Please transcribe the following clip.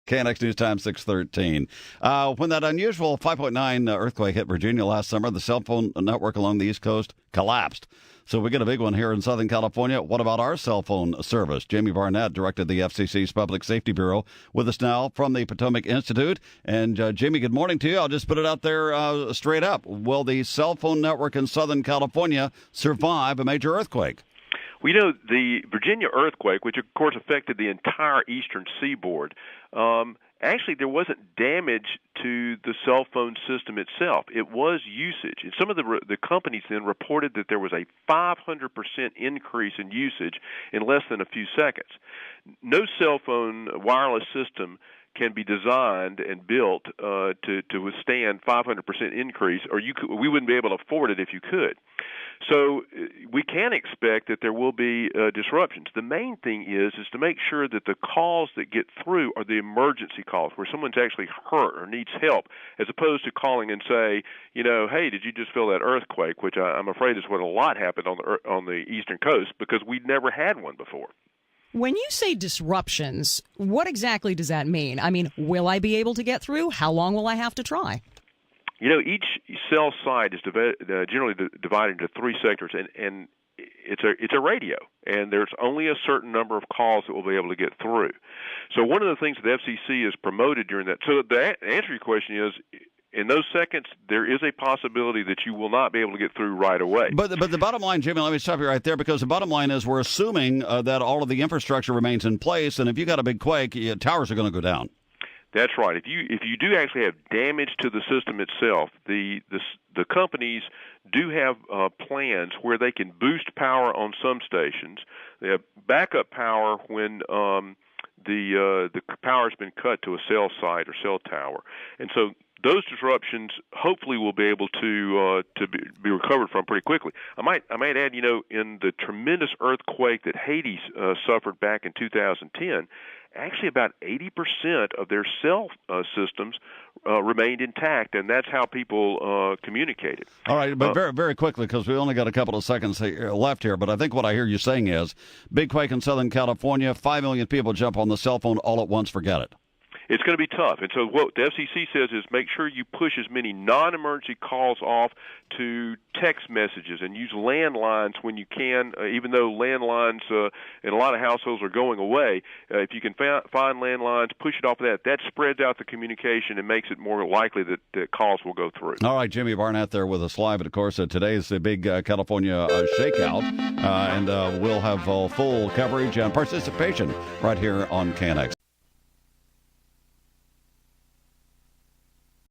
KNX News Time 6:13. When that unusual 5.9 earthquake hit Virginia last summer, the cell phone network along the East Coast collapsed. So we get a big one here in Southern California. What about our cell phone service? Jamie Barnett directed the FCC's Public Safety Bureau with us now from the Potomac Institute. And Jamie, good morning to you. I'll just put it out there straight up. Will the cell phone network in Southern California survive a major earthquake? Well, the Virginia earthquake, which of course affected the entire eastern seaboard, actually there wasn't damage to the cell phone system itself. It was usage. And some of the companies then reported that there was a 500% increase in usage in less than a few seconds. No cell phone wireless system can be designed and built to withstand 500% increase, or we wouldn't be able to afford it if you could. So we can expect that there will be disruptions. The main thing is to make sure that the calls that get through are the emergency calls where someone's actually hurt or needs help, as opposed to calling and say, hey, did you just feel that earthquake, which I'm afraid is what a lot happened on the eastern coast because we'd never had one before. When you say disruptions, what exactly does that mean? I mean, will I be able to get through? How long will I have to try? Each cell site is generally divided into three sectors, and it's a radio, and there's only a certain number of calls that will be able to get through. So one of the things that the FCC has promoted during that, so the answer to your question is, in those seconds, there is a possibility that you will not be able to get through right away. But the bottom line, Jimmy, let me stop you right there, because the bottom line is we're assuming that all of the infrastructure remains in place, and if you got a big quake, towers are going to go down. That's right. If you do actually have damage to the system itself, the companies do have plans where they can boost power on some stations. They have backup power when the power's been cut to a cell site or cell tower, and so those disruptions hopefully will be able to be recovered from pretty quickly. I might add, in the tremendous earthquake that Haiti suffered back in 2010, actually about 80% of their cell systems remained intact, and that's how people communicated. All right, but very, very quickly, because we only got a couple of seconds left here, but I think what I hear you saying is, big quake in Southern California, 5 million people jump on the cell phone all at once, forget it. It's going to be tough. And so what the FCC says is make sure you push as many non-emergency calls off to text messages and use landlines when you can, even though landlines in a lot of households are going away. If you can find landlines, push it off of that. That spreads out the communication and makes it more likely that calls will go through. All right, Jimmy Barnett there with us live. And, of course, today is the big California shakeout, and we'll have full coverage and participation right here on KNX.